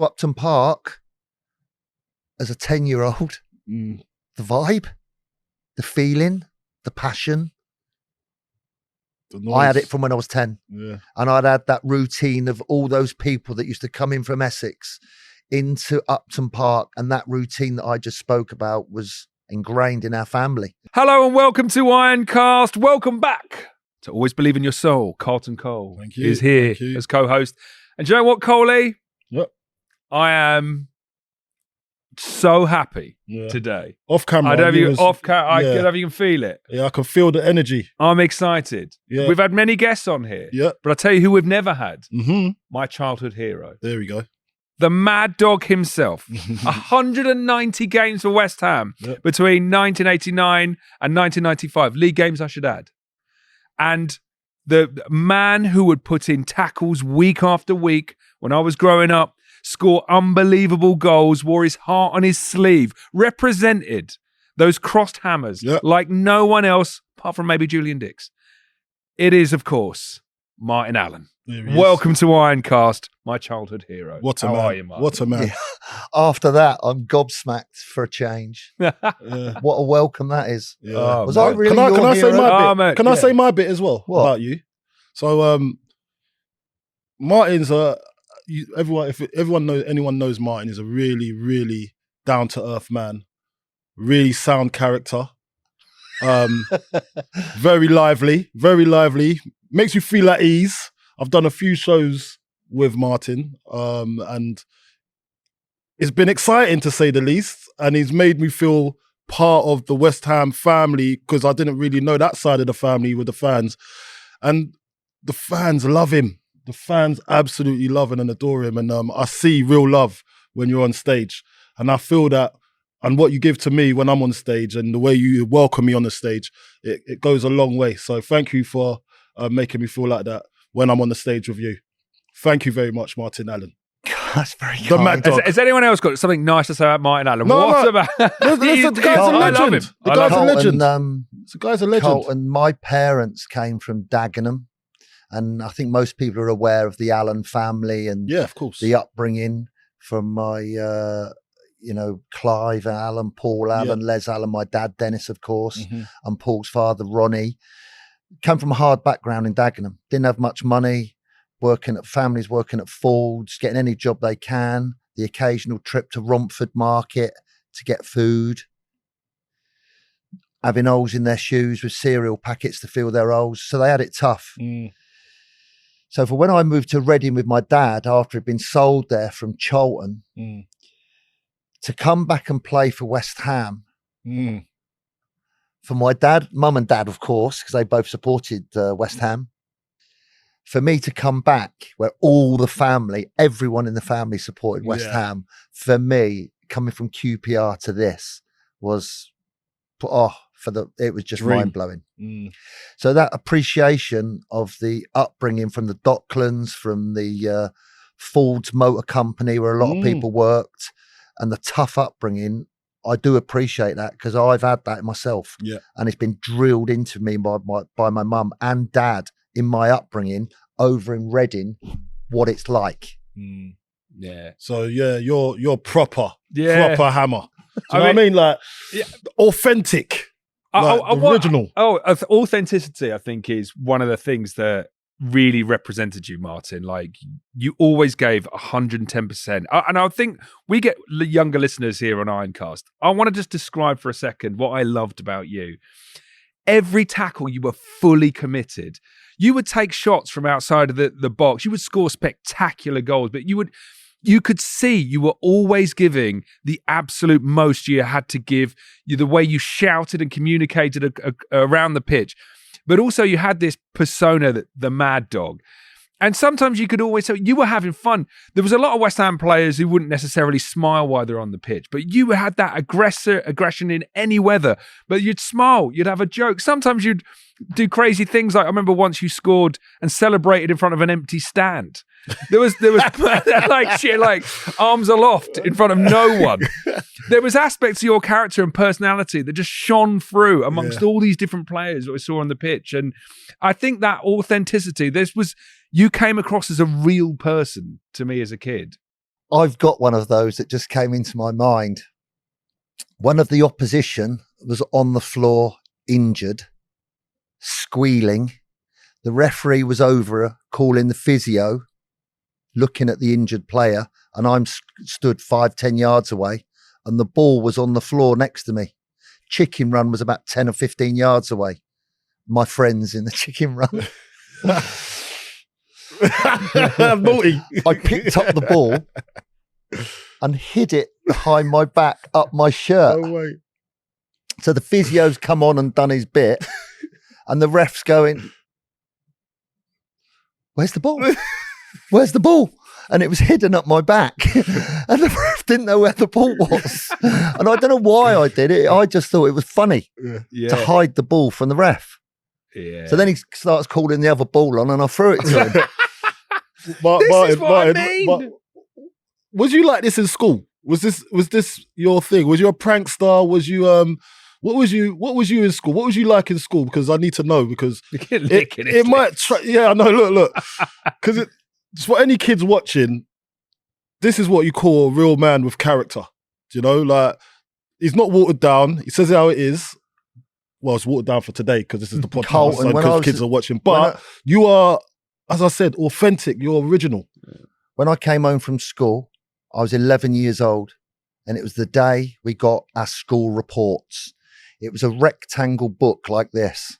Upton Park, as a 10-year-old, the vibe, the feeling, the passion. I had it from when I was 10. Yeah. And I'd had that routine of all those people that used to come in from Essex into Upton Park. And that routine that I just spoke about was ingrained in our family. Hello and welcome to Ironcast. Welcome back to Always Believe in Your Soul. Carlton Cole is here as co-host. And do you know what, Coley? Yep. I am so happy today. Off camera. I don't know if you can feel it. Yeah, I can feel the energy. I'm excited. Yeah. We've had many guests on here. Yeah. But I'll tell you who we've never had. Mm-hmm. My childhood hero. There we go. The Mad Dog himself. 190 games for West Ham between 1989 and 1995. League games, I should add. And the man who would put in tackles week after week when I was growing up, score unbelievable goals, wore his heart on his sleeve, represented those crossed hammers like no one else, apart from maybe Julian Dicks. It is, of course, Martin Allen. Welcome to Ironcast, my childhood hero. What a How man. are you, Martin? What a man. Yeah. After that, I'm gobsmacked for a change. What a welcome that is. Yeah. Was I really Can I say my bit? mate, Can I say my bit as well about you? So, Martin's anyone knows Martin is a really, really down to earth man, really sound character, very lively, makes you feel at ease. I've done a few shows with Martin, and it's been exciting to say the least. And he's made me feel part of the West Ham family because I didn't really know that side of the family with the fans. And the fans love him. The fans absolutely love him and adore him. And I see real love when you're on stage. And I feel that, and what you give to me when I'm on stage and the way you welcome me on the stage, it goes a long way. So thank you for making me feel like that when I'm on the stage with you. Thank you very much, Martin Allen. That's very The kind. Mad Dog. Has anyone else got something nice to say about Martin Allen? About? Listen, the guy's a I love legend. him. The guy's a legend. The guy's a legend. Carlton, my parents came from Dagenham, and I think most people are aware of the Allen family and of course, the upbringing from my, Clive Allen, Paul Allen, Les Allen, my dad Dennis, of course, and Paul's father Ronnie. Come from a hard background in Dagenham. Didn't have much money. Working at Ford's, getting any job they can, the occasional trip to Romford Market to get food, having holes in their shoes with cereal packets to fill their holes. So they had it tough. So for when I moved to Reading with my dad, after he'd been sold there from Charlton, to come back and play for West Ham, for my dad, mum and dad, of course, because they both supported West Ham, for me to come back where all the family, everyone in the family supported West Ham, for me, coming from QPR to this was, it was just mind-blowing. So that appreciation of the upbringing from the Docklands, from the Ford's Motor Company where a lot of people worked, and the tough upbringing, I do appreciate that because I've had that myself. And it's been drilled into me by my mum and dad in my upbringing over in Reading, what it's like. So you're proper hammer. Do you know what I mean? Like authentic, original. Authenticity, I think, is one of the things that really represented you, Martin. Like, you always gave 110%. And I think we get younger listeners here on Ironcast. I want to just describe for a second what I loved about you. Every tackle, you were fully committed. You would take shots from outside of the box. You would score spectacular goals, but you could see you were always giving the absolute most you had to give. The way you shouted and communicated around the pitch. But also you had this persona, that the Mad Dog. And sometimes you could always say you were having fun. There was a lot of West Ham players who wouldn't necessarily smile while they're on the pitch, but you had that aggression in any weather. But you'd smile, you'd have a joke. Sometimes you'd do crazy things. Like I remember once you scored and celebrated in front of an empty stand. There was like shit, like arms aloft in front of no one. There was aspects of your character and personality that just shone through amongst all these different players that we saw on the pitch. And I think that authenticity, you came across as a real person to me as a kid. I've got one of those that just came into my mind. One of the opposition was on the floor, injured, squealing. The referee was over her, calling the physio, looking at the injured player, and I'm stood 5-10 yards away, and the ball was on the floor next to me. Chicken run was about 10 or 15 yards away. My friends in the chicken run. Naughty. I picked up the ball and hid it behind my back, up my shirt. No way. So the physio's come on and done his bit, and the ref's going, "Where's the ball? Where's the ball?" And it was hidden up my back. And the ref didn't know where the ball was. And I don't know why I did it. I just thought it was funny to hide the ball from the ref. Yeah. So then he starts calling the other ball on, and I threw it to him. Martin, was you like this in school? Was this your thing? Was you a prankster? Was you what was you in school? What was you like in school? Because I need to know, because it might I know, look. Because for any kids watching, this is what you call a real man with character. You know, like, he's not watered down. He says it how it is. Well, it's watered down for today because this is the podcast, because kids are watching. But you are, as I said, authentic. You're original. When I came home from school, I was 11 years old, and it was the day we got our school reports. It was a rectangle book like this,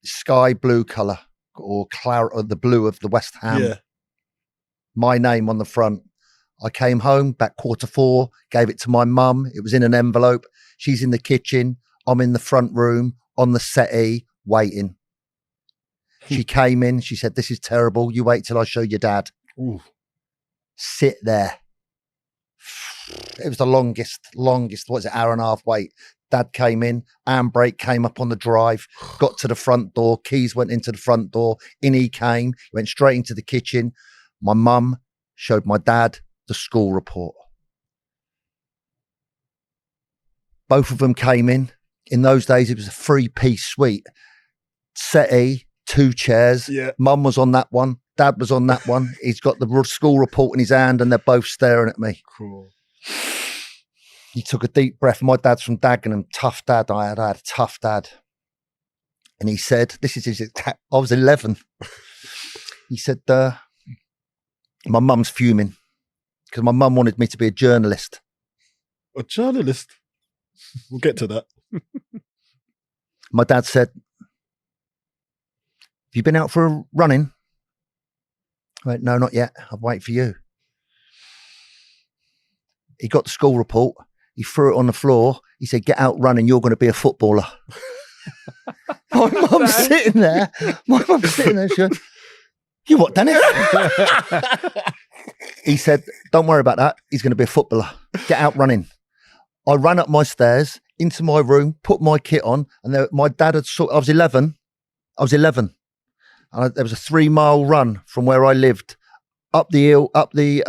sky blue colour, or the blue of the West Ham. Yeah. My name on the front. I came home back 4:15, gave it to my mum. It was in an envelope. She's in the kitchen. I'm in the front room on the settee waiting. She came in. She said, "This is terrible. You wait till I show your dad." Ooh. Sit there. It was the longest, hour and a half wait. Dad came in, handbrake came up on the drive, got to the front door, keys went into the front door, in he came, went straight into the kitchen. My mum showed my dad the school report. Both of them came in. In those days, it was a 3-piece suite. Settee, 2 chairs. Yeah. Mum was on that one. Dad was on that one. He's got the school report in his hand, and they're both staring at me. Cool. He took a deep breath. My dad's from Dagenham. Tough dad. I had a tough dad. And he said, this is his exact, I was 11. He said, my mum's fuming because my mum wanted me to be a journalist. A journalist? We'll get to that. My dad said, "Have you been out for a run-in?" I went, "No, not yet. I'll wait for you." He got the school report. He threw it on the floor. He said, "Get out running. You're going to be a footballer." My mum's sitting there. She goes, "You what, Dennis?" He said, "Don't worry about that. He's going to be a footballer. Get out running." I ran up my stairs into my room, put my kit on, and my dad had I was 11. And there was a 3-mile run from where I lived up the hill, up the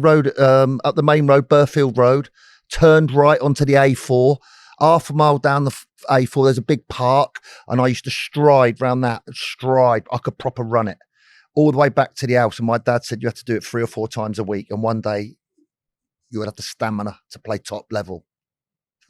road, up the main road, Burfield Road, turned right onto the A4. Half a mile down the A4, there's a big park, and I used to stride round that. I could proper run it all the way back to the house. And my dad said you have to do it 3 or 4 times a week, and one day you would have the stamina to play top level.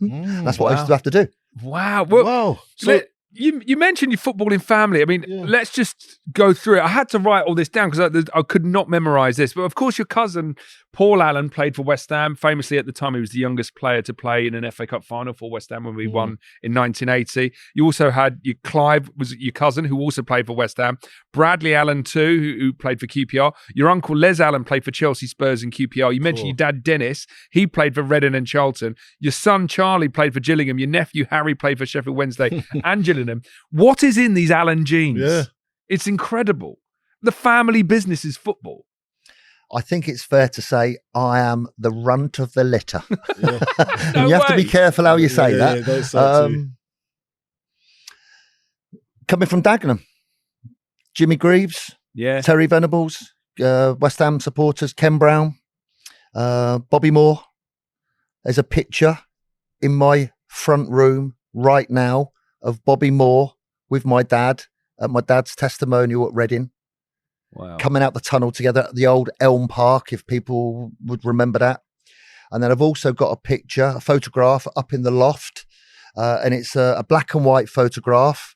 That's what I used to have to do. Wow. Well, wow. So, you mentioned your footballing family. I mean, let's just go through it. I had to write all this down because I could not memorize this. But of course, your cousin, Paul Allen, played for West Ham. Famously, at the time, he was the youngest player to play in an FA Cup final for West Ham when we won in 1980. You also had Clive, was your cousin, who also played for West Ham. Bradley Allen, too, who played for QPR. Your uncle, Les Allen, played for Chelsea, Spurs and QPR. You mentioned your dad, Dennis. He played for Reading and Charlton. Your son, Charlie, played for Gillingham. Your nephew, Harry, played for Sheffield Wednesday and Gillingham. What is in these Allen genes? Yeah. It's incredible. The family business is football. I think it's fair to say I am the runt of the litter. And you have to be careful how you say that. That's that coming from Dagenham, Jimmy Greaves, Terry Venables, West Ham supporters, Ken Brown, Bobby Moore. There's a picture in my front room right now of Bobby Moore with my dad at my dad's testimonial at Reading. Wow. coming out the tunnel together at the old Elm Park, if people would remember that. And then I've also got a photograph up in the loft, and it's a black and white photograph,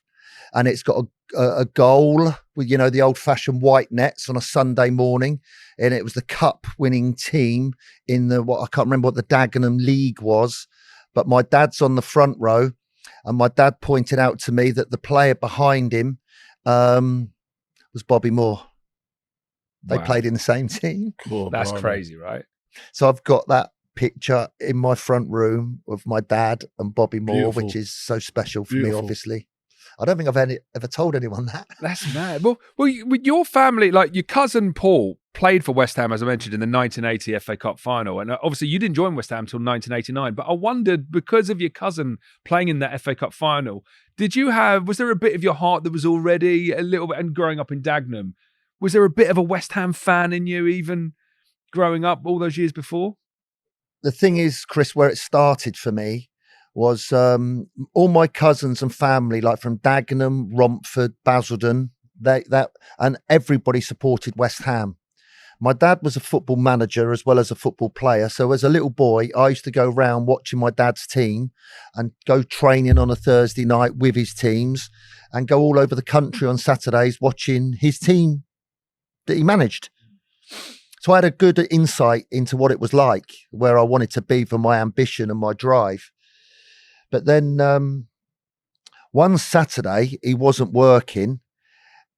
and it's got a goal with, the old-fashioned white nets on a Sunday morning, and it was the cup-winning team in I can't remember what the Dagenham League was, but my dad's on the front row, and my dad pointed out to me that the player behind him was Bobby Moore. They played in the same team. Cool, That's crazy, right? So I've got that picture in my front room of my dad and Bobby Moore, Beautiful. which is so special for me, obviously. I don't think I've ever told anyone that. That's mad. Well, with your family, like your cousin Paul played for West Ham, as I mentioned, in the 1980 FA Cup final. And obviously you didn't join West Ham until 1989. But I wondered, because of your cousin playing in that FA Cup final, was there a bit of your heart that was already a little bit, and growing up in Dagenham, was there a bit of a West Ham fan in you even growing up all those years before? The thing is, Chris, where it started for me was all my cousins and family, like from Dagenham, Romford, Basildon, and everybody supported West Ham. My dad was a football manager as well as a football player. So as a little boy, I used to go around watching my dad's team and go training on a Thursday night with his teams and go all over the country on Saturdays watching his team that he managed. So I had a good insight into what it was like, where I wanted to be for my ambition and my drive. But then one Saturday, he wasn't working,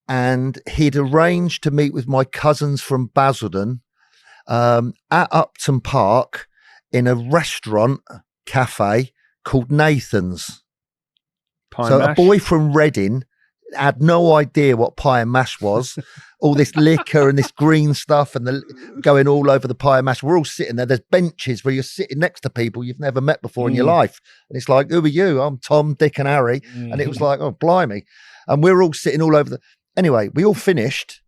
and he'd arranged to meet with my cousins from Basildon at Upton Park in a restaurant cafe called Nathan's. A boy from Reading had no idea what pie and mash was. All this liquor and this green stuff and going all over the pie and mash. We're all sitting there. There's benches where you're sitting next to people you've never met before in your life. And it's like, who are you? I'm Tom, Dick and Harry. And it was like, oh, blimey. And we're all sitting all over Anyway, we all finished.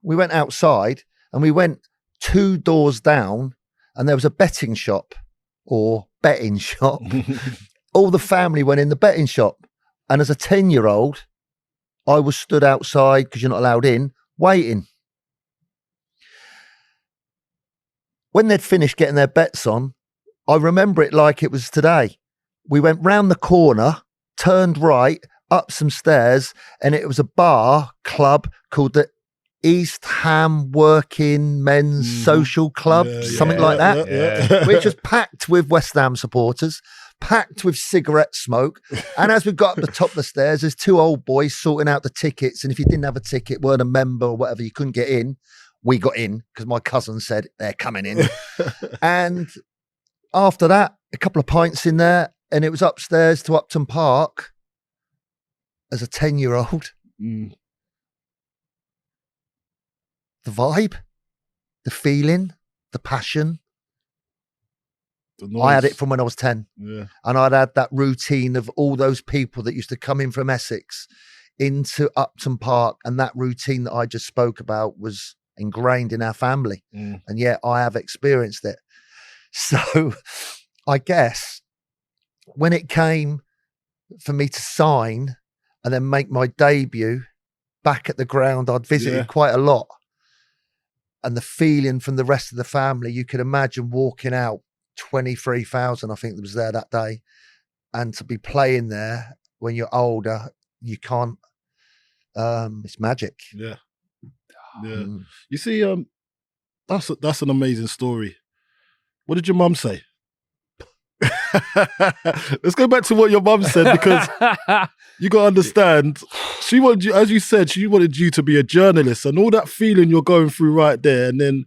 We went outside and we went 2 doors down, and there was a betting shop. All the family went in the betting shop. And as a 10-year-old, I was stood outside, because you're not allowed in, waiting. When they'd finished getting their bets on, I remember it like it was today. We went round the corner, turned right, up some stairs, and it was a bar club called the East Ham Working Men's Social Club, something like that, which was packed with West Ham supporters, packed with cigarette smoke. And as we got up the top of the stairs, there's 2 old boys sorting out the tickets. And if you didn't have a ticket, weren't a member or whatever, you couldn't get in. We got in because my cousin said they're coming in. And after that, a couple of pints in there, and it was upstairs to Upton Park as a 10-year-old. The vibe, the feeling, the passion. I had it from when I was 10. Yeah. And I'd had that routine of all those people that used to come in from Essex into Upton Park. And that routine that I just spoke about was ingrained in our family. And yet I have experienced it. So I guess when it came for me to sign and then make my debut back at the ground, I'd visited quite a lot. And the feeling from the rest of the family, you could imagine walking out, 23,000, I think, that was there that day. And to be playing there when you're older, you can't, it's magic. Yeah. You see, that's an amazing story. What did your mum say? Let's go back to what your mum said, because you got to understand, she wanted you, as you said, she wanted you to be a journalist, and all that feeling you're going through right there, and then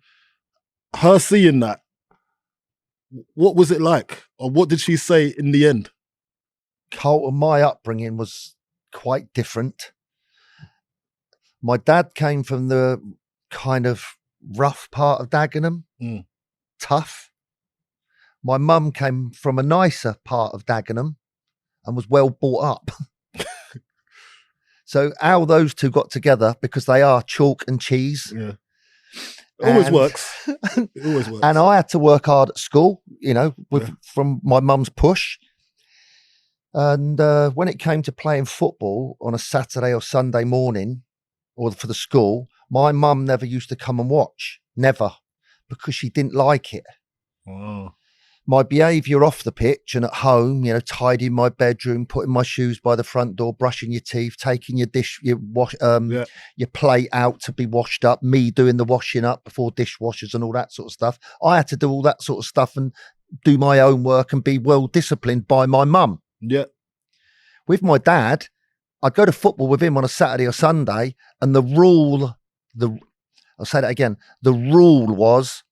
her seeing that. What was it like? Or what did she say in the end? Carlton, my upbringing was quite different. My dad came from the kind of rough part of Dagenham, tough. My mum came from a nicer part of Dagenham and was well brought up. So how those two got together, because they are chalk and cheese. Yeah. It always works. It always works. And I had to work hard at school, from my mum's push. And when it came to playing football on a Saturday or Sunday morning, or for the school, my mum never used to come and watch. Never. Because she didn't like it. Wow. My behaviour off the pitch and at home, tidying my bedroom, putting my shoes by the front door, brushing your teeth, taking your your plate out to be washed up, me doing the washing up before dishwashers and all that sort of stuff. I had to do all that sort of stuff and do my own work and be well disciplined by my mum. Yeah. With my dad, I'd go to football with him on a Saturday or Sunday, and the rule was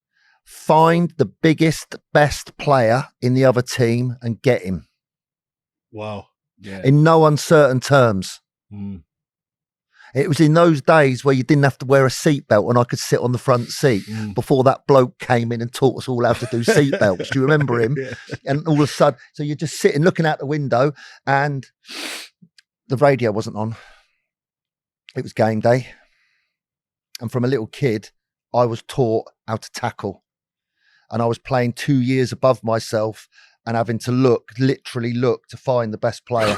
find the biggest, best player in the other team and get him. Wow. Yeah. In no uncertain terms. Mm. It was in those days where you didn't have to wear a seatbelt and I could sit on the front seat before that bloke came in and taught us all how to do seatbelts. Do you remember him? Yeah. And all of a sudden, so you're just sitting looking out the window and the radio wasn't on. It was game day. And from a little kid, I was taught how to tackle. And I was playing 2 years above myself and having to literally look to find the best player.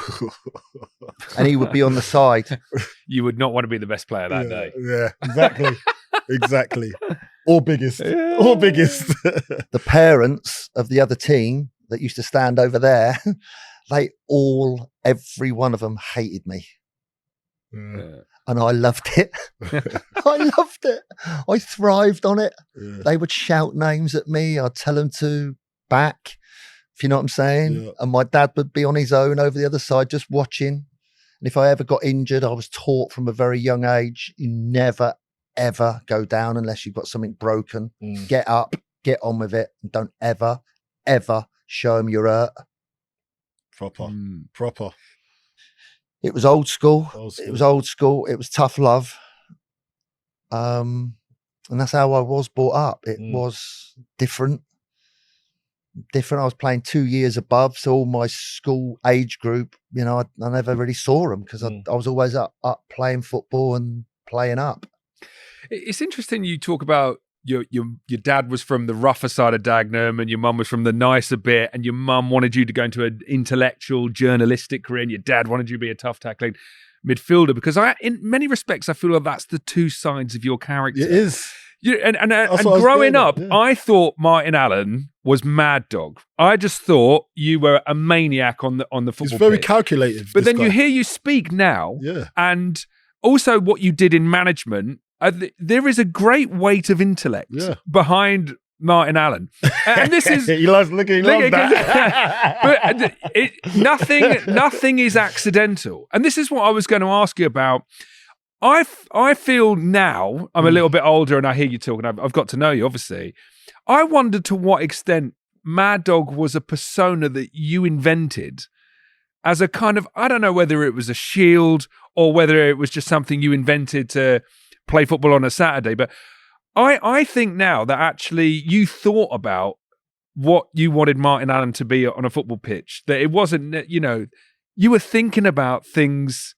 And he would be on the side. You would not want to be the best player that day. Yeah, exactly. Exactly. Or biggest. Yeah. Or biggest. The parents of the other team that used to stand over there, every one of them hated me. Yeah. And I loved it. I loved it. I thrived on it. Yeah. They would shout names at me. I'd tell them to back, if you know what I'm saying. Yeah. And my dad would be on his own over the other side, just watching. And if I ever got injured, I was taught from a very young age, you never, ever go down unless you've got something broken. Get up, get on with it. And don't ever, ever show them you're hurt. Proper. It was old school. It was old school. It was tough love. And that's how I was brought up. It was different. I was playing 2 years above. So all my school age group, I never really saw them because I was always up playing football and playing up. It's interesting you talk about your dad was from the rougher side of Dagenham and your mum was from the nicer bit, and your mum wanted you to go into an intellectual journalistic career and your dad wanted you to be a tough tackling midfielder, because in many respects I feel like that's the two sides of your character. It is. And growing up, I thought Martin Allen was mad dog. I just thought you were a maniac on the football pitch. He's very calculated. But then you hear you speak now, and also what you did in management. There is a great weight of intellect behind Martin Allen, and this is he loves looking. But nothing is accidental, and this is what I was going to ask you about. I feel now I'm a little bit older, and I hear you talking. I've got to know you, obviously. I wonder to what extent Mad Dog was a persona that you invented as a kind of, I don't know whether it was a shield or whether it was just something you invented to play football on a Saturday, but I think now that actually you thought about what you wanted Martin Allen to be on a football pitch, that it wasn't, you were thinking about things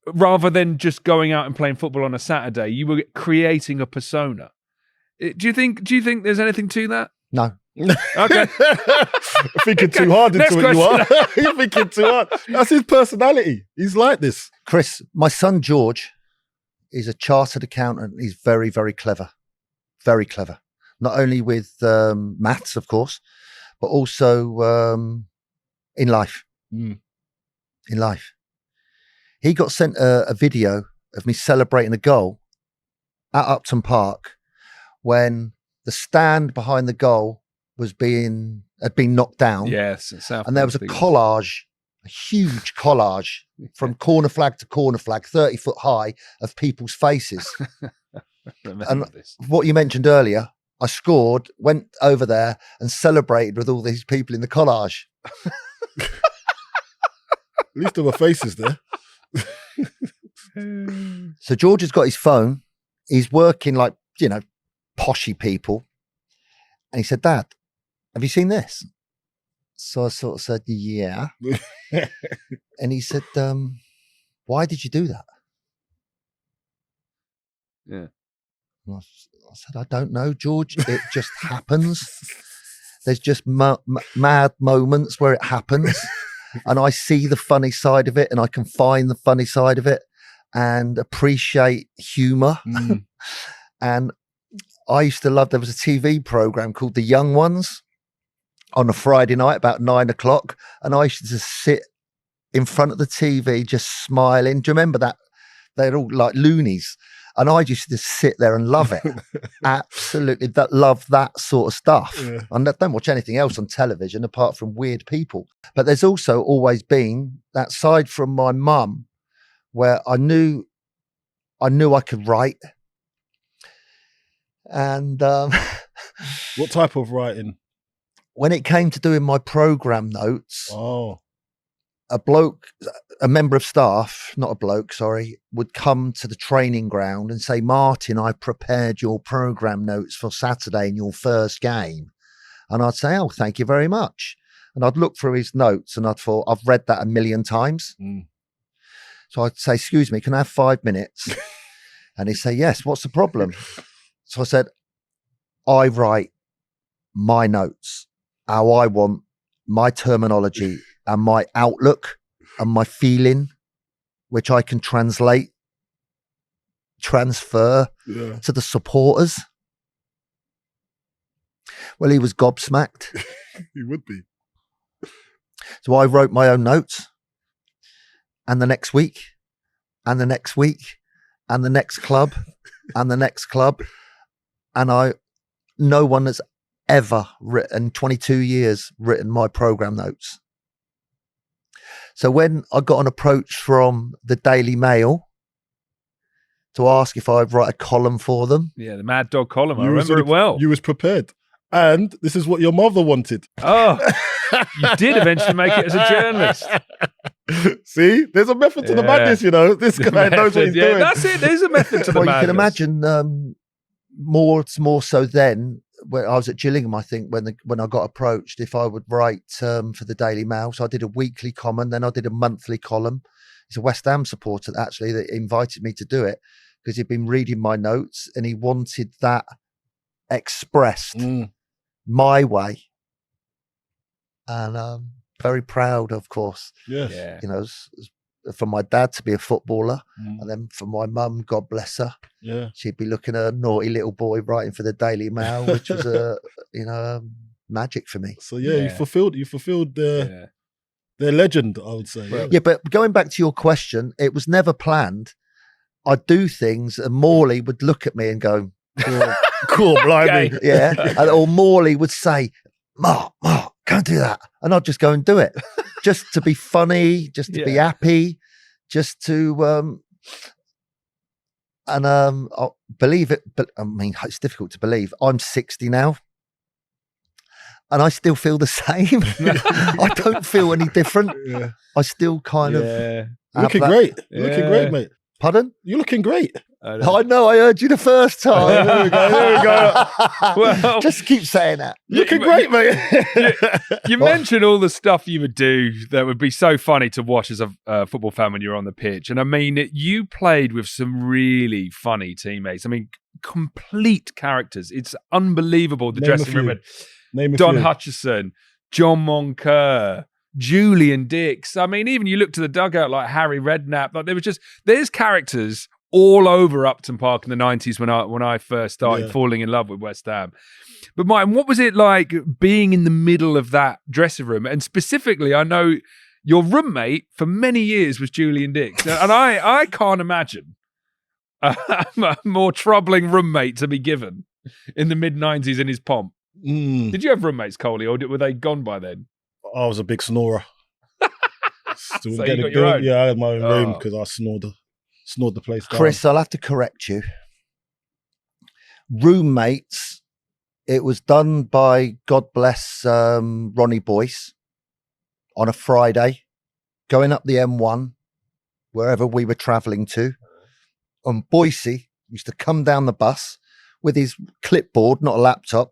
rather than just going out and playing football on a Saturday. You were creating a persona. Do you think there's anything to that? No. Okay. Thinking too hard into it, you are. You're thinking too hard. That's his personality. He's like this. Chris, my son George is a chartered accountant. He's very, very clever. Very clever. Not only with maths, of course, but also in life. In life. He got sent a video of me celebrating a goal at Upton Park when the stand behind the goal had been knocked down. Yes. And there was a collage, a huge collage from corner flag to corner flag, 30 foot high, of people's faces. And what you mentioned earlier, I scored, went over there and celebrated with all these people in the collage. At least there were faces there. So George has got his phone. He's working like, poshy people. And he said, Dad, have you seen this? So I sort of said, yeah. And he said, why did you do that? Yeah. And I said, I don't know, George. It just happens. There's just mad moments where it happens. And I see the funny side of it and I can find the funny side of it. and appreciate humour. And I used to love, there was a TV program called The Young Ones on a Friday night about 9 o'clock. And I used to just sit in front of the TV, just smiling. Do you remember that? They're all like loonies. And I used to just sit there and love it. Absolutely. Love that sort of stuff. Yeah. And I don't watch anything else on television apart from weird people. But there's also always been that side from my mum where I knew I could write. And what type of writing? When it came to doing my program notes, a member of staff, not a bloke, sorry, would come to the training ground and say, Martin, I prepared your program notes for Saturday in your first game. And I'd say, oh, thank you very much. And I'd look through his notes and I'd thought, I've read that 1,000,000 times. So I'd say, excuse me, can I have 5 minutes? And he'd say, yes, what's the problem? So I said, I write my notes, how I want my terminology and my outlook and my feeling, which I can transfer to the supporters. Well, he was gobsmacked. He would be. So I wrote my own notes, and the next week, and the next week, and the next club, and the next club. And no one has ever written, 22 years, written my program notes. So when I got an approach from the Daily Mail to ask if I'd write a column for them. Yeah, the Mad Dog column. I remember it well. You was prepared. And this is what your mother wanted. Oh, you did eventually make it as a journalist. See, there's a method to the madness, you know. This guy knows what he's doing. That's it. There's a method to the madness. You can imagine more so then, when I was at Gillingham, I think, when I got approached, if I would write for the Daily Mail. So I did a weekly column, then I did a monthly column. He's a West Ham supporter, actually, that invited me to do it because he'd been reading my notes and he wanted that expressed my way. And very proud, of course. Yes. Yeah. You know, for my dad to be a footballer, and then for my mum, God bless her. Yeah, she'd be looking at a naughty little boy writing for the Daily Mail, which was magic for me. So you fulfilled their legend, I would say. Yeah, but going back to your question, it was never planned. I'd do things, and Morley would look at me and go, "Cool, blimey." Yeah, or Morley would say, Mark, go and do that. And I'd just go and do it. Just to be funny, just to be happy, just to I'll believe it, but I mean it's difficult to believe. I'm 60 now. And I still feel the same. I don't feel any different. Yeah. I still kind of looking great. You're looking great, mate. Pardon? You're looking great. I know, I heard you the first time. There we go. Well, just keep saying that. Looking great, mate. You mentioned all the stuff you would do that would be so funny to watch as a football fan when you're on the pitch. And I mean, you played with some really funny teammates. I mean, complete characters. It's unbelievable. The dressing room. Don Hutchison, John Moncur, Julian Dicks. I mean, even you look to the dugout like Harry Redknapp. Like there's characters all over Upton Park in the 90s when I first started falling in love with West Ham. But Martin, what was it like being in the middle of that dressing room? And specifically, I know your roommate for many years was Julian Dicks. And I can't imagine a more troubling roommate to be given in the mid-90s in his pomp. Did you have roommates, Coley, or were they gone by then? I was a big snorer. So you got your own? Yeah, I had my own room because I snored the place down. Chris, I'll have to correct you. Roommates, it was done by, God bless, Ronnie Boyce on a Friday, going up the M1, wherever we were travelling to. And Boycey used to come down the bus with his clipboard, not a laptop,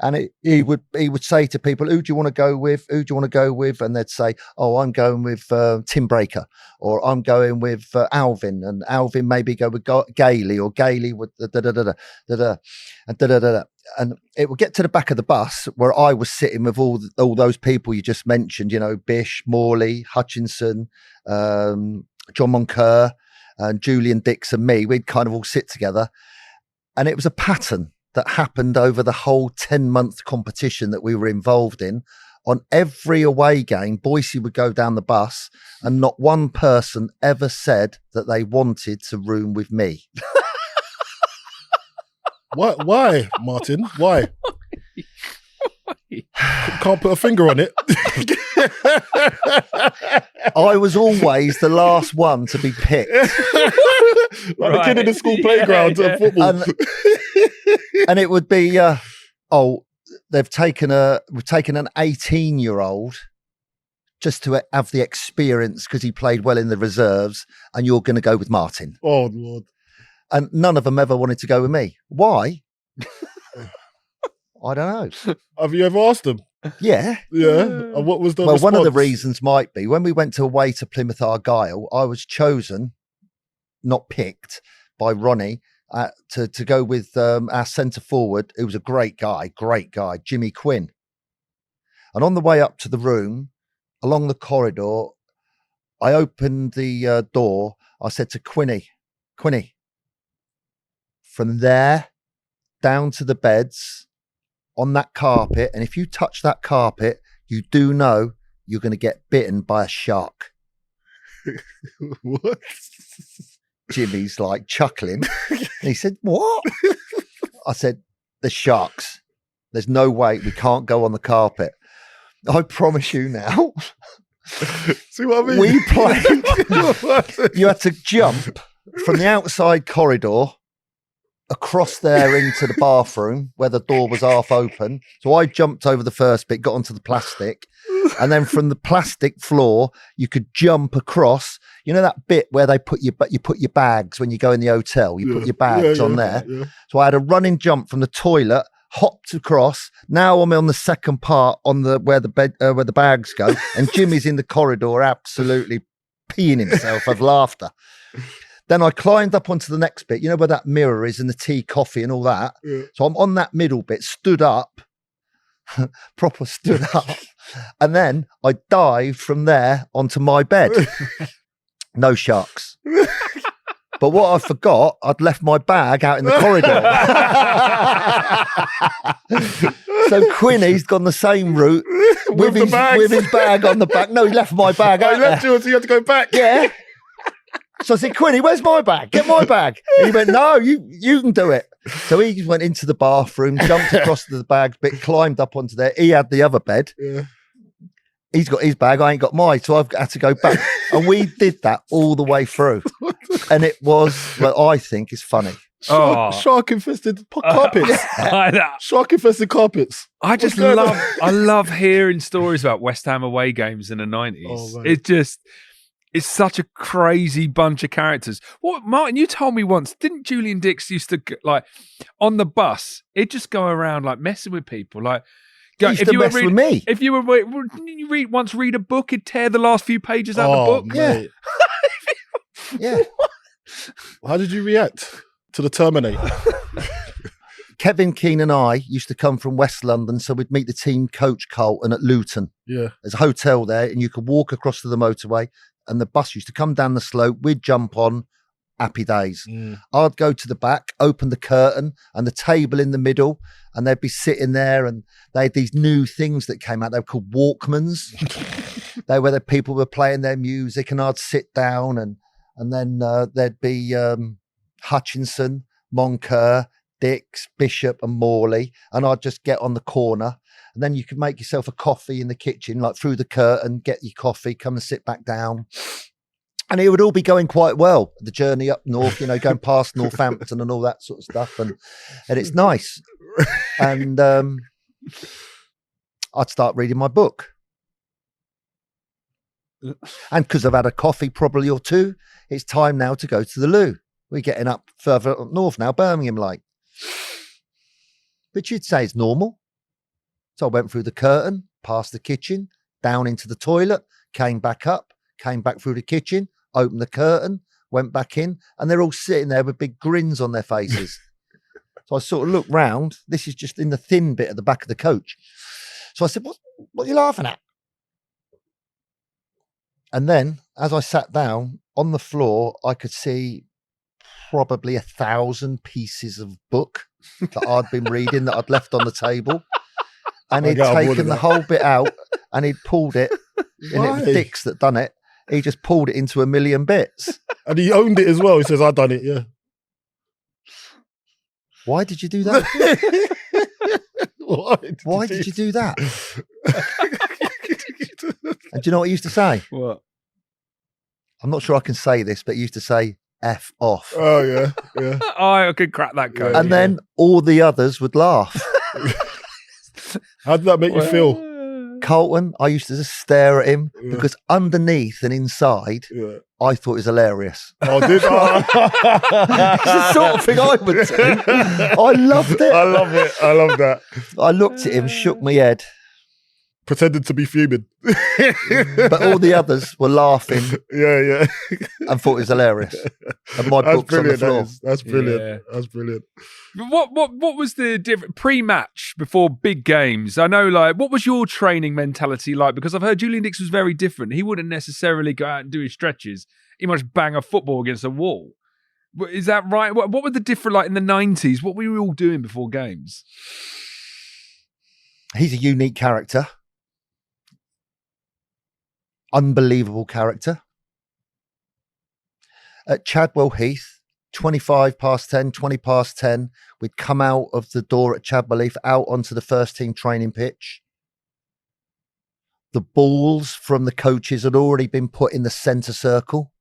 and he would say to people, who do you want to go with? Who do you want to go with? And they'd say, oh, I'm going with Tim Breaker, or I'm going with Alvin, and Alvin maybe go with Gailey, or Gailey with and it would get to the back of the bus where I was sitting with all those people you just mentioned, you know, Bish, Morley, Hutchinson, John Moncur, and Julian Dicks and me, we'd kind of all sit together. And it was a pattern that happened over the whole 10-month competition that we were involved in. On every away game, Boise would go down the bus and not one person ever said that they wanted to room with me. Why, Martin? Why? Can't put a finger on it. I was always the last one to be picked. Like the kid in the school playground at football. And it would be, we've taken an 18-year-old just to have the experience because he played well in the reserves, and you're going to go with Martin. Oh, Lord. And none of them ever wanted to go with me. Why? I don't know. Have you ever asked them? Yeah. Yeah. And what was the Well, response? one of the reasons might be when we went away to Plymouth Argyle, I was chosen, not picked, by Ronnie to go with our centre forward, who was a great guy, Jimmy Quinn. And on the way up to the room, along the corridor, I opened the door. I said to Quinny, from there down to the beds on that carpet, and if you touch that carpet, you do know you're going to get bitten by a shark. What? Jimmy's like chuckling. And he said, what? I said, there's sharks. There's no way we can't go on the carpet. I promise you now. See what I mean? We played. You had to jump from the outside corridor across there into the bathroom where the door was half open. So I jumped over the first bit, got onto the plastic, and then from the plastic floor, you could jump across. You know that bit where they put you put your bags when you go in the hotel. You put your bags on there. Yeah. So I had a running jump from the toilet, hopped across. Now I'm on the second part on the where the bags go, and Jimmy's in the corridor, absolutely peeing himself of laughter. Then I climbed up onto the next bit, you know where that mirror is and the tea, coffee and all that. Yeah. So I'm on that middle bit, stood up, proper stood up. And then I dived from there onto my bed. No sharks. But what I forgot, I'd left my bag out in the corridor. So Quinny's gone the same route with his bag on the back. No, he left my bag out there. Left you, so you had to go back. Yeah. So I said, Quinny, where's my bag? Get my bag. And he went, no, you can do it. So he went into the bathroom, jumped across to the bag bit, climbed up onto there. He had the other bed. Yeah. He's got his bag. I ain't got mine. So I've had to go back. And we did that all the way through. And it was, well, I think is funny. Shark-infested carpets. Shark-infested carpets. I just love hearing stories about West Ham away games in the 90s. It's such a crazy bunch of characters. What, Martin, you told me once, didn't Julian Dicks used to, like, on the bus, he'd just go around, like, messing with people, like, if you were with me. If you were, didn't you read a book, he'd tear the last few pages out of the book? Mate. Yeah. Yeah. How did you react to the Terminator? Kevin Keane and I used to come from West London, so we'd meet the team coach Carlton at Luton. Yeah. There's a hotel there, and you could walk across to the motorway, and the bus used to come down the slope. We'd jump on. Happy days. I'd go to the back, open the curtain, and the table in the middle, and they'd be sitting there, and they had these new things that came out. They were called Walkmans. They were the people were playing their music, and I'd sit down, and then there'd be Hutchinson, Moncur, Dicks, Bishop, and Morley, and I'd just get on the corner, and then you could make yourself a coffee in the kitchen, like through the curtain, get your coffee, come and sit back down. And it would all be going quite well. The journey up north, going past Northampton and all that sort of stuff. And it's nice. And I'd start reading my book. And because I've had a coffee probably or two, it's time now to go to the loo. We're getting up further up north now, Birmingham like. But you'd say it's normal. So I went through the curtain, past the kitchen, down into the toilet, came back up, came back through the kitchen, opened the curtain, went back in, and they're all sitting there with big grins on their faces. So I sort of looked round. This is just in the thin bit at the back of the coach. So I said, what are you laughing at? And then, as I sat down, on the floor, I could see probably 1,000 pieces of book that I'd been reading that I'd left on the table. And he'd taken the whole bit out and he'd pulled it. And it was Dicks that done it. He just pulled it into a million bits. And he owned it as well. He says, I done it, yeah. Why did you do that? Why did you do that? And do you know what he used to say? What? I'm not sure I can say this, but he used to say, F off. Oh, yeah, yeah. I could crack that code. And then all the others would laugh. How did that make you feel? Carlton, I used to just stare at him because underneath and inside, I thought it was hilarious. Oh, did I? It's the sort of thing I would do. I loved it. I love it. I love that. I looked at him, shook my head. Pretended to be fuming. But all the others were laughing. Yeah. And thought it was hilarious. And my That's book's on the floor. That's brilliant. Yeah. That's brilliant. What was the different pre-match before big games? I know, like, what was your training mentality like? Because I've heard Julian Dicks was very different. He wouldn't necessarily go out and do his stretches. He must bang a football against a wall. Is that right? What were the different, like in the 90s? What were you all doing before games? He's a unique character. Unbelievable character. At Chadwell Heath, 25 past 10, 20 past 10, we'd come out of the door at Chadwell Heath out onto the first team training pitch. The balls from the coaches had already been put in the centre circle.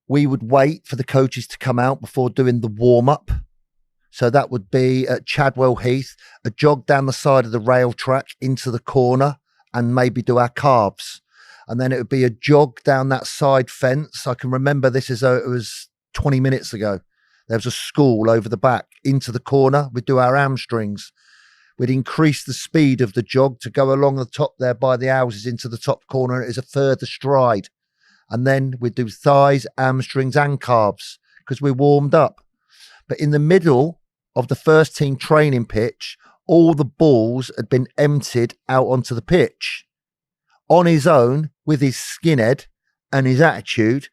We would wait for the coaches to come out before doing the warm-up. So that would be at Chadwell Heath, a jog down the side of the rail track into the corner and maybe do our calves. And then it would be a jog down that side fence. I can remember this as though it was 20 minutes ago. There was a school over the back into the corner. We'd do our hamstrings. We'd increase the speed of the jog to go along the top there by the houses into the top corner. It is a further stride. And then we'd do thighs, hamstrings and calves because we warmed up. But in the middle of the first team training pitch, all the balls had been emptied out onto the pitch. On his own, with his skinhead and his attitude,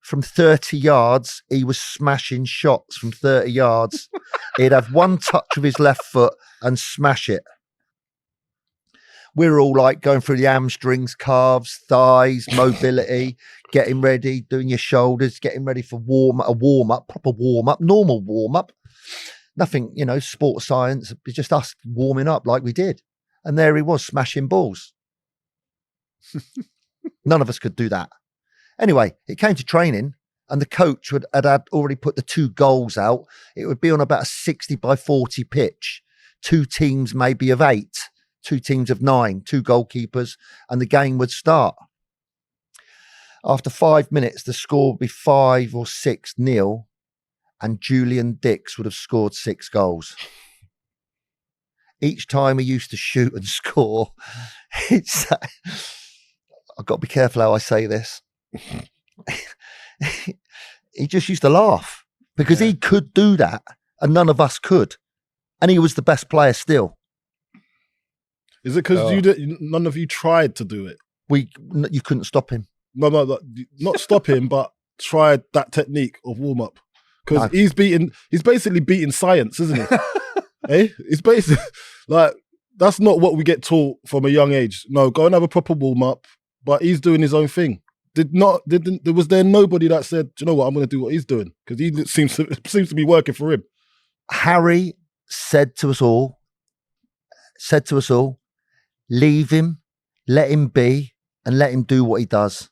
from 30 yards, he was smashing shots from 30 yards. He'd have one touch of his left foot and smash it. We were all like going through the hamstrings, calves, thighs, mobility, getting ready, doing your shoulders, getting ready for a warm-up, proper warm-up, normal warm-up. Nothing, sports science. It was just us warming up like we did. And there he was smashing balls. None of us could do that. Anyway, it came to training and the coach had already put the 2 goals out. It would be on about a 60 by 40 pitch. 2 teams maybe of 8, 2 teams of 9, 2 goalkeepers, and the game would start. After 5 minutes, the score would be 5 or 6-0, and Julian Dicks would have scored 6 goals. Each time he used to shoot and score, I've got to be careful how I say this. He just used to laugh because he could do that and none of us could. And he was the best player still. Is it because none of you tried to do it? You couldn't stop him. No, not stop him, but tried that technique of warm-up. Because he's basically beating science, isn't he? It's basically like, that's not what we get taught from a young age. No, go and have a proper warm-up. But he's doing his own thing. Was there nobody that said, do you know what, I'm going to do what he's doing? Because he seems to be working for him. Harry said to us all, leave him, let him be, and let him do what he does.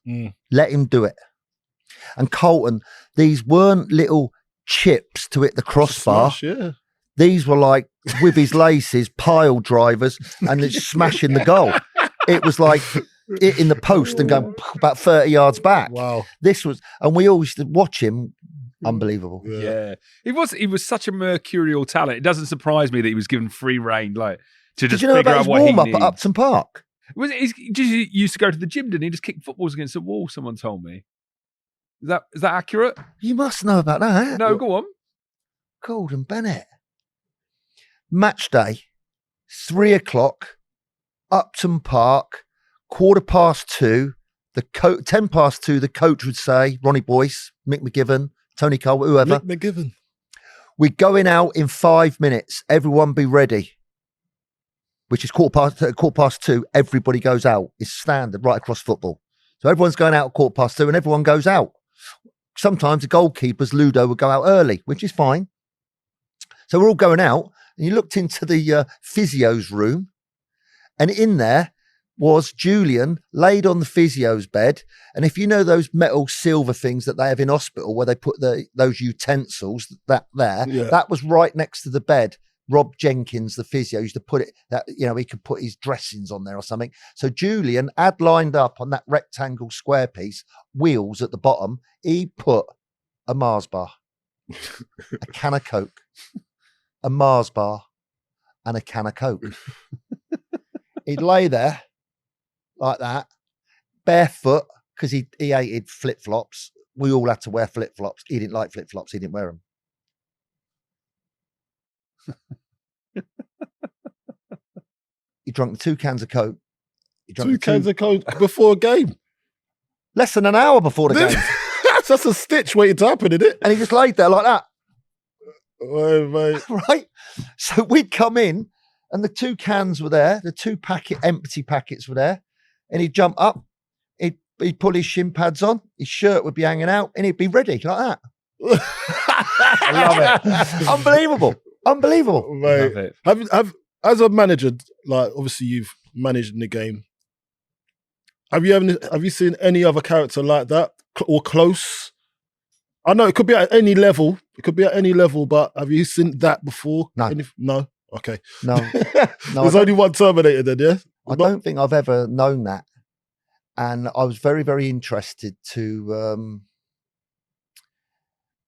Let him do it. And Carlton, these weren't little chips to hit the crossbar. Smash, yeah. These were like, with his laces, pile drivers, and it's smashing the goal. It was like hitting the post and going about 30 yards back. Wow. And we always watch him. Unbelievable. Yeah. He was such a mercurial talent. It doesn't surprise me that he was given free reign, like, to just figure out what he needs. Did you know about his warm-up at Upton Park? He just used to go to the gym, didn't he? Just kick footballs against the wall, someone told me. Is that accurate? You must know about that. No, go on. Gordon Bennett. Match day, 3:00, Upton Park, 2:15, The 2:10, the coach would say, Ronnie Boyce, Mick McGivern, Tony Cole, whoever. Mick McGivern. We're going out in 5 minutes. Everyone be ready. Which is 2:15. Everybody goes out. It's standard right across football. So everyone's going out at 2:15 and everyone goes out. Sometimes the goalkeepers, Ludo, would go out early, which is fine. So we're all going out, and you looked into the physio's room, and in there was Julian laid on the physio's bed. And if you know those metal silver things that they have in hospital where they put those utensils, that was right next to the bed. Rob Jenkins, the physio, used to put it that, he could put his dressings on there or something. So Julian had lined up on that rectangle square piece, wheels at the bottom. He put a Mars bar, a can of Coke, a Mars bar, and a can of Coke. He'd lay there like that, barefoot, because he hated flip-flops. We all had to wear flip-flops. He didn't like flip-flops. He didn't wear them. He drank 2 cans of Coke. Two cans of Coke before a game. Less than an hour before the game. That's just a stitch waiting to happen, isn't it? And he just laid there like that. Oh, mate. Right? So we'd come in and the 2 cans were there. The 2 empty packets were there. And he'd jump up. He'd pull his shin pads on. His shirt would be hanging out and he'd be ready like that. I love it. Unbelievable. Mate. Have as a manager, like obviously you've managed in the game. Have you seen any other character like that or close? I know it could be at any level. But have you seen that before? No. No? Okay. No. There's only one Terminator then, yeah? I don't think I've ever known that. And I was very, very interested to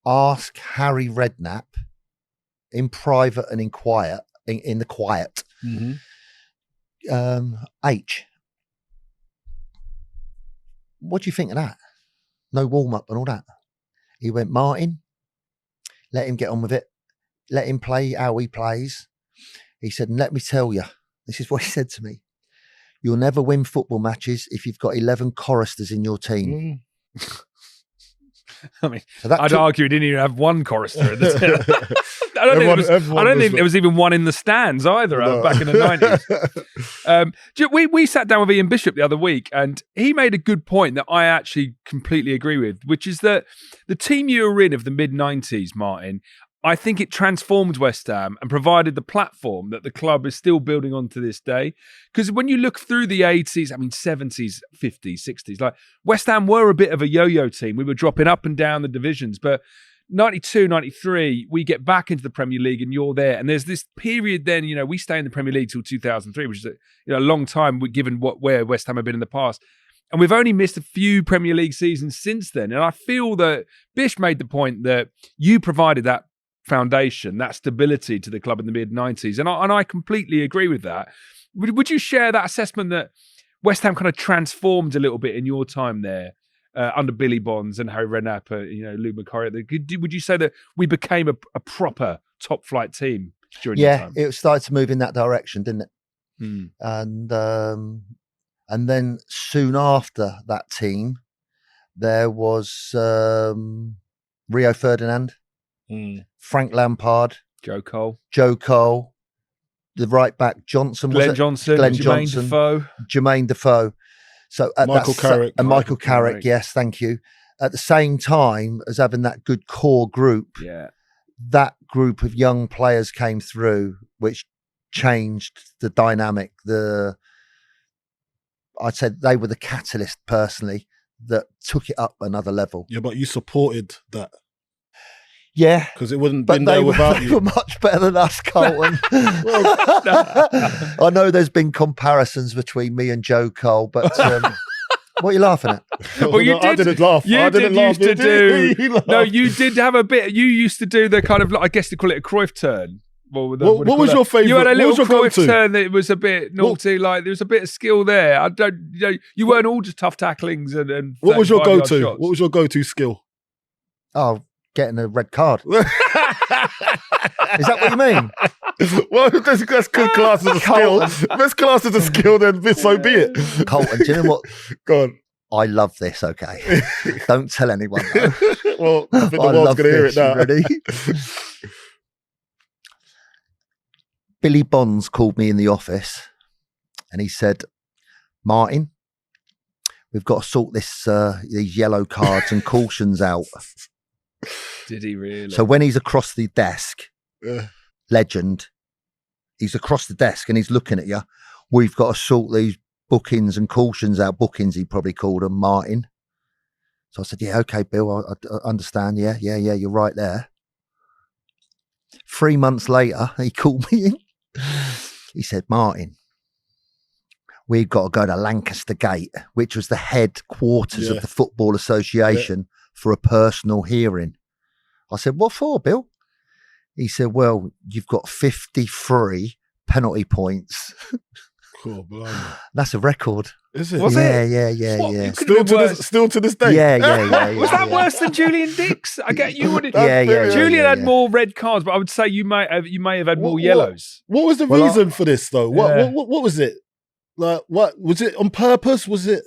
ask Harry Redknapp in private and in quiet, in the quiet. Mm-hmm. H, what do you think of that? No warm-up and all that. He went, Martin, let him get on with it. Let him play how he plays. He said, and let me tell you, this is what he said to me. You'll never win football matches if you've got 11 choristers in your team. I mean, I'd argue he didn't even have one chorister in the team. I don't think there was even one in the stands either back in the 90s. We sat down with Ian Bishop the other week and he made a good point that I actually completely agree with, which is that the team you were in of the mid-90s, Martin, I think it transformed West Ham and provided the platform that the club is still building on to this day. Because when you look through the 80s, 70s, 50s, 60s, like West Ham were a bit of a yo-yo team. We were dropping up and down the divisions, but 92, 93, we get back into the Premier League and you're there. And there's this period then, we stay in the Premier League till 2003, which is a long time given where West Ham have been in the past. And we've only missed a few Premier League seasons since then. And I feel that Bish made the point that you provided that foundation, that stability to the club in the mid-90s. And I completely agree with that. Would you share that assessment that West Ham kind of transformed a little bit in your time there under Billy Bonds and Harry Redknapp, Lou McCorry? Would you say that we became a proper top-flight team during your time? Yeah, it started to move in that direction, didn't it? Mm. And then soon after that team, there was Rio Ferdinand, Frank Lampard, Joe Cole, the right back Johnson, Jermaine Defoe. So Michael Carrick. And Michael Carrick, yes, thank you. At the same time as having that good core group, that group of young players came through, which changed the dynamic. I'd say they were the catalyst personally that took it up another level. Yeah, but you supported that. Yeah, because it wouldn't been there without you. They were much better than us, Colton. I know there's been comparisons between me and Joe Cole, but what are you laughing at? Well, I didn't laugh. You did have a bit. You used to do the kind of, I guess they call it a Cruyff turn. What was your favourite? You had a little Cruyff turn that was a bit naughty. Like there was a bit of skill there. You weren't all just tough tacklings and. What was your go-to? What was your go-to skill? Oh, getting a red card. Is that what you mean? Well, that's good class as a skill. If it's class as a skill, then so be it. Colton, do you know what? Go on. I love this, okay? Don't tell anyone. Though. Well, I think the world's going to hear it now. Ready? Billy Bonds called me in the office and he said, Martin, we've got to sort these yellow cards and cautions out. Did he really? So when he's across the desk, legend, he's across the desk and he's looking at you. We've got to sort these bookings and cautions out. Bookings, he probably called them, Martin. So I said, yeah, okay, Bill, I understand. Yeah, you're right there. 3 months later, he called me in. He said, Martin, we've got to go to Lancaster Gate, which was the headquarters of the Football Association, for a personal hearing. I said, what for, Bill? He said, well, you've got 53 penalty points. Cool, that's a record. Is it? Was it? Yeah. Yeah. Still to this day. Yeah. Was that worse than Julian Dicks? I get you. Would Yeah. Julian had more red cards, but I would say you may have had more yellows. What was the reason for this, though? What was it? Like, what was it on purpose? Was it,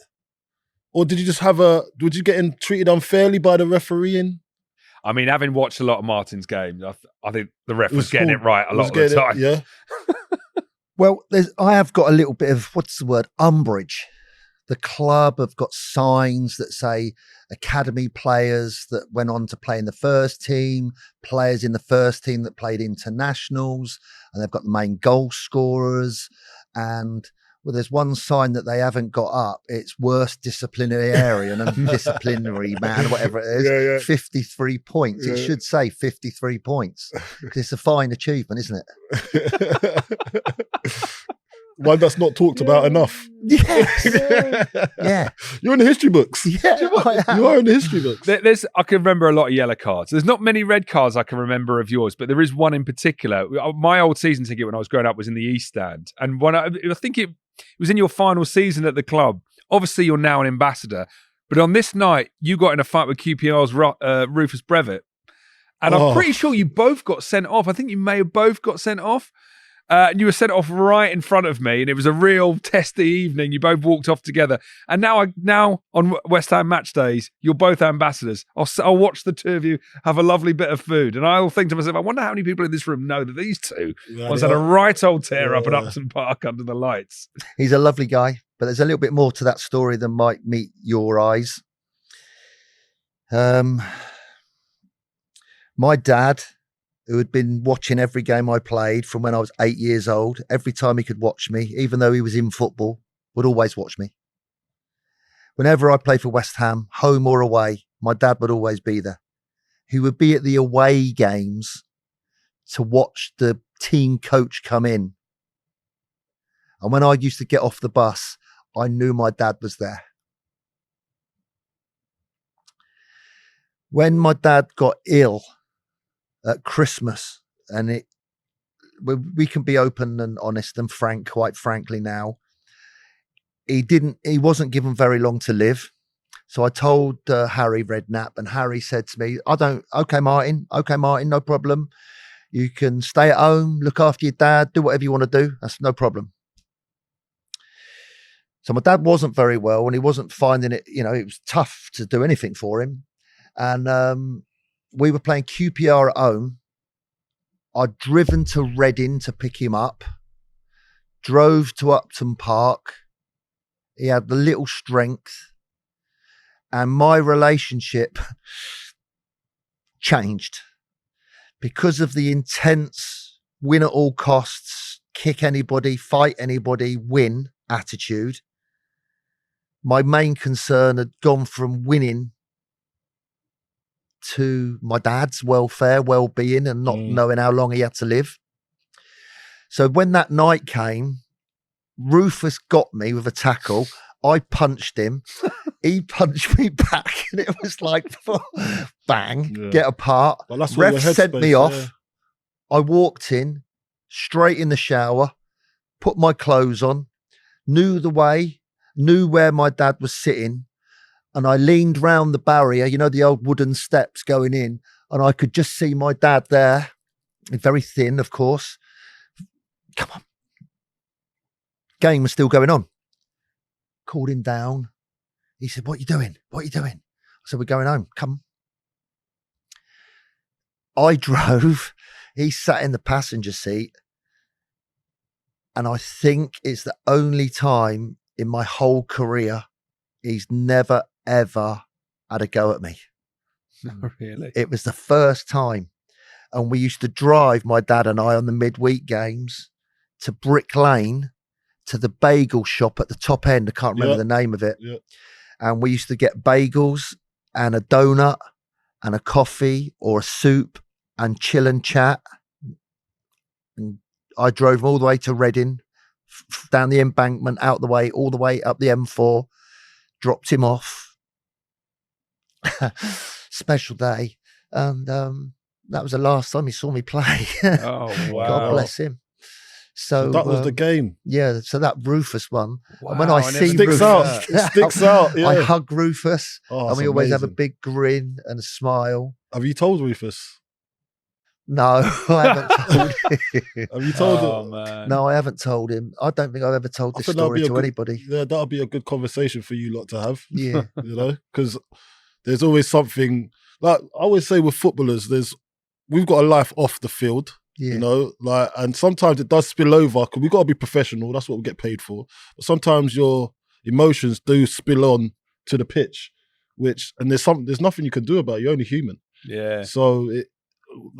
or did you just would you get treated unfairly by the refereeing? I mean, having watched a lot of Martin's games, I think the ref was getting it right a lot of the time. Yeah. Well, I have got a little bit of, umbrage. The club have got signs that say academy players that went on to play in the first team, players in the first team that played internationals, and they've got the main goal scorers. And there's one sign that they haven't got up. It's worst disciplinarian and disciplinary man, whatever it is. 53 points. It should say 53 points because it's a fine achievement, isn't it? One that's not talked about enough. Yes. Yeah. You're in the history books. Yeah, you are in the history books. I can remember a lot of yellow cards. There's not many red cards I can remember of yours, but there is one in particular. My old season ticket when I was growing up was in the East Stand. And I think it was in your final season at the club. Obviously, you're now an ambassador. But on this night, you got in a fight with QPR's Rufus Brevitt. And I'm pretty sure you both got sent off. I think you may have both got sent off. And you were sent off right in front of me, and it was a real testy evening. You both walked off together, and now on West Ham match days, you're both ambassadors. I'll watch the two of you have a lovely bit of food, and I'll think to myself, I wonder how many people in this room know that these two once had a right old tear up at Upton Park under the lights. He's a lovely guy, but there's a little bit more to that story than might meet your eyes. My dad, who had been watching every game I played from when I was 8 years old, every time he could watch me, even though he was in football, would always watch me. Whenever I played for West Ham, home or away, my dad would always be there. He would be at the away games to watch the team coach come in. And when I used to get off the bus, I knew my dad was there. When my dad got ill at Christmas, and we can be open and honest and frank, quite frankly now, he wasn't given very long to live. So I told Harry Redknapp, and Harry said to me, okay, Martin, no problem. You can stay at home, look after your dad, do whatever you want to do. That's no problem. So my dad wasn't very well, and he wasn't finding it, it was tough to do anything for him. And we were playing QPR at home. I'd driven to Reading to pick him up, drove to Upton Park. He had the little strength, and my relationship changed because of the intense win at all costs, kick anybody, fight anybody, win attitude. My main concern had gone from winning to my dad's welfare, well-being, and not knowing how long he had to live. So when that night came, Rufus got me with a tackle. I punched him. He punched me back, and it was like, bang, get apart. Well, Ref sent me off. I walked in, straight in the shower, put my clothes on, knew the way, knew where my dad was sitting, and I leaned round the barrier, the old wooden steps going in, and I could just see my dad there, very thin, of course. Come on. Game was still going on. Called him down. He said, what are you doing? What are you doing? I said, we're going home. Come. I drove. He sat in the passenger seat. And I think it's the only time in my whole career he's never, ever had a go at me. No, really? It was the first time. And we used to drive, my dad and I, on the midweek games to Brick Lane, to the bagel shop at the top end. I can't remember the name of it. Yeah. And we used to get bagels and a donut and a coffee or a soup and chill and chat. And I drove all the way to Reading, down the embankment, out the way, all the way up the M4, dropped him off. Special day. And that was the last time he saw me play. Oh, wow. God bless him. So that was the game. Yeah, so that Rufus one. Wow, And when I see sticks Rufus, out. It sticks out. Yeah. I hug Rufus, Oh, and we it's always have a amazing. big grin and a smile. Have you told Rufus? No, I haven't told him. Have you told Oh, him? man. No, I haven't told him. I don't think I've ever told I this think that'll story be a to good- anybody. Yeah, that'll be a good conversation for you lot to have. Yeah. You know, because there's always something, like I always say with footballers, we've got a life off the field. Yeah. You know, like, and sometimes it does spill over because we've got to be professional. That's what we get paid for. But sometimes your emotions do spill on to the pitch, and there's nothing you can do about it. You're only human. Yeah. So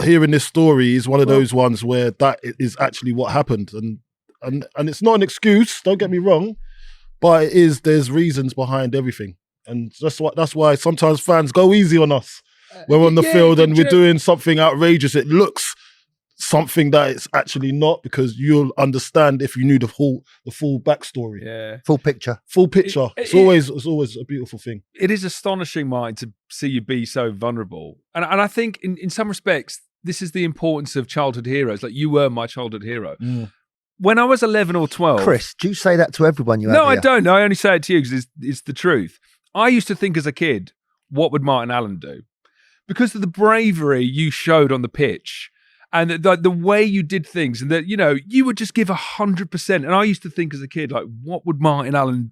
hearing this story is one of those ones where that is actually what happened, and it's not an excuse. Don't get me wrong, but there's reasons behind everything, and that's why sometimes fans go easy on us when we're on the field and we're doing something outrageous. It looks something that it's actually not, because you'll understand if you knew the full backstory. Yeah. Full picture. Full picture. It's always a beautiful thing. It is astonishing, Mike, to see you be so vulnerable. And I think in some respects, this is the importance of childhood heroes. Like, you were my childhood hero. Mm. When I was 11 or 12... Chris, do you say that to everyone you have No, I here? don't. I only say it to you because it's the truth. I used to think as a kid, what would Martin Allen do? Because of the bravery you showed on the pitch and the way you did things, and that, you know, you would just give 100%. And I used to think as a kid, like, what would Martin Allen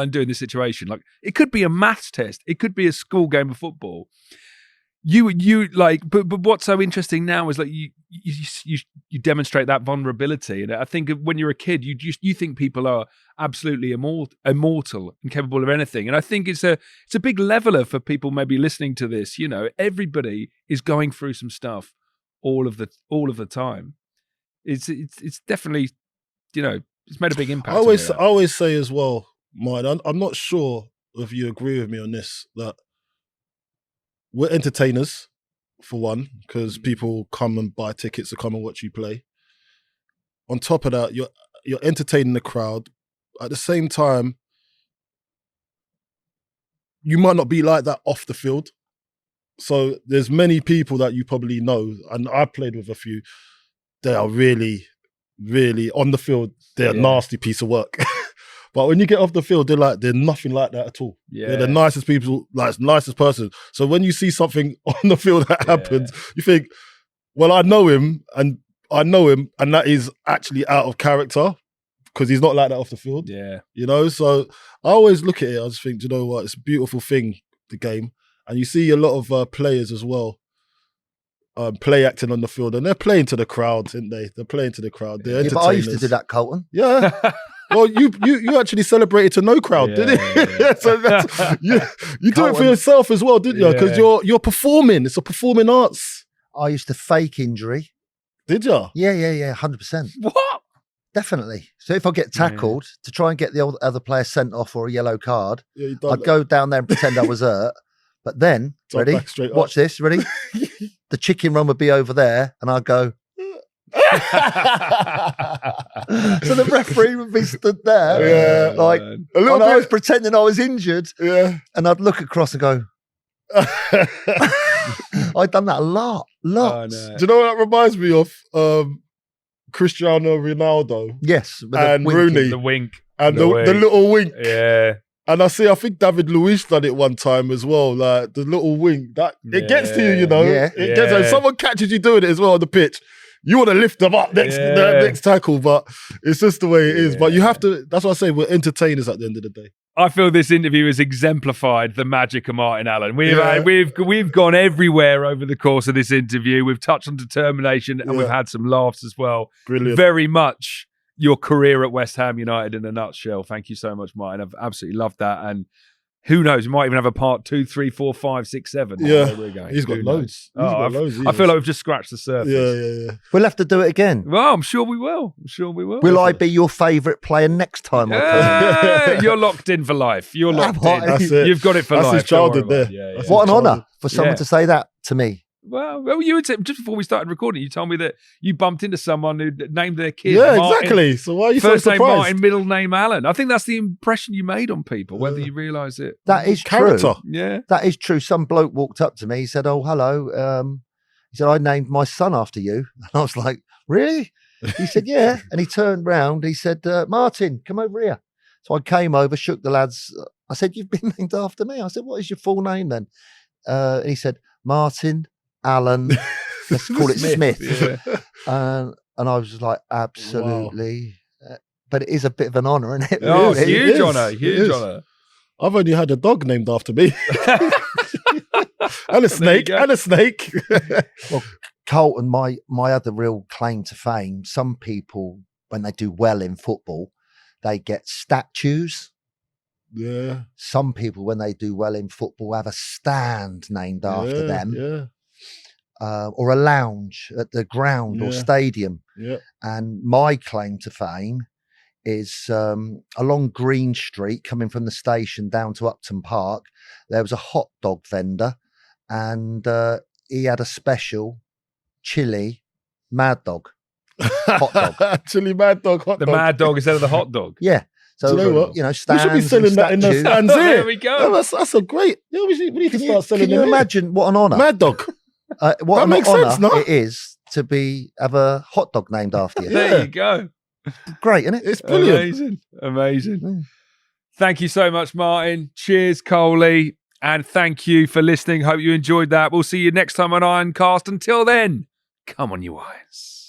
do in this situation? Like, it could be a maths test. It could be a school game of football. You like, but what's so interesting now is like you demonstrate that vulnerability, and I think when you're a kid, you think people are absolutely immortal and capable of anything, and I think it's a big leveler for people maybe listening to this. You know, everybody is going through some stuff all of the time. It's definitely, you know, it's made a big impact. I always say as well, Martin, I'm not sure if you agree with me on this, that we're entertainers, for one, because people come and buy tickets to come and watch you play. On top of that, you're entertaining the crowd. At the same time, you might not be like that off the field. So there's many people that you probably know, and I played with a few. They are really, really on the field. They're a nasty piece of work. But when you get off the field, they're nothing like that at all. Yeah. They're the nicest people, like nicest person. So when you see something on the field that happens, you think, well, I know him, and that is actually out of character because he's not like that off the field. Yeah. You know, so I always look at it, I just think, you know what, it's a beautiful thing, the game. And you see a lot of players as well, play acting on the field, and they're playing to the crowd, aren't they? They're playing to the crowd. They're entertainers. But I used to do that, Colton. Yeah. Well, you actually celebrated to no crowd, didn't you? Yeah. So you do it for yourself as well, didn't you? Because you're performing. It's a performing arts. I used to fake injury. Did you? Yeah, 100%. What? Definitely. So if I get tackled to try and get the other player sent off or a yellow card, I'd go down there and pretend I was hurt. But then, ready? Watch this, ready? The chicken run would be over there, and I'd go. So the referee would be stood there, like a little bit. I was pretending I was injured, and I'd look across and go. I'd done that a lot. Oh, no. Do you know what that reminds me of? Cristiano Ronaldo, yes, and Rooney, the wink, and the little wink. Yeah. And I think David Luiz done it one time as well. Like the little wink, that it gets to you, you know. Yeah. It gets. If someone catches you doing it as well on the pitch, you want to lift them up next tackle, but it's just the way it is. But you have to. That's why I say we're entertainers at the end of the day. I feel this interview has exemplified the magic of Martin Allen. We've gone everywhere over the course of this interview. We've touched on determination and we've had some laughs as well. Brilliant. Very much your career at West Ham United in a nutshell. Thank you so much, Martin. I've absolutely loved that. And who knows? We might even have a part 2, 3, 4, 5, 6, 7. Yeah, We're going. he's got loads. I feel like we've just scratched the surface. Yeah. We'll have to do it again. Well, I'm sure we will. Will I be your favourite player next time? You're locked in for life. You're locked in. That's it. You've got it for life. That's his childhood there. What an honour for someone to say that to me. Well, you would say, just before we started recording, you told me that you bumped into someone who named their kid. Yeah, Martin, exactly. So why are you so first surprised? name Martin, middle name Allen. I think that's the impression you made on people, whether you realise it. That is Character. true. Yeah, that is true. Some bloke walked up to me. He said, "Oh, hello." He said, "I named my son after you." And I was like, "Really?" He said, "Yeah." And he turned round. He said, "Martin, come over here." So I came over, shook the lads. I said, "You've been named after me." I said, "What is your full name then?" And he said, "Martin Allen." Let's call it Smith. Yeah. And I was just like, absolutely. Wow. But it is a bit of an honour, isn't it? Oh, Really? huge honour. Huge honour. I've only had a dog named after me. And a snake. Well, Carlton, my other real claim to fame, some people, when they do well in football, they get statues. Yeah. Some people, when they do well in football, have a stand named after them. Yeah. Or a lounge at the ground or stadium. Yeah. And my claim to fame is along Green Street, coming from the station down to Upton Park, there was a hot dog vendor, and he had a special chili Mad Dog. Hot dog. Chili Mad Dog, hot the dog. Mad Dog instead of the hot dog. Yeah. So, Do you know what? stands. We should be selling that in the stands here. There we go. That's a great. Yeah, we need to start selling Can you them here. imagine what an honour? Mad Dog. What That an makes honour sense, no? it is to have a hot dog named after you. There you go. Great, isn't it? It's brilliant. Amazing. Thank you so much, Martin. Cheers, Coley. And thank you for listening. Hope you enjoyed that. We'll see you next time on Ironcast. Until then, come on, you irons.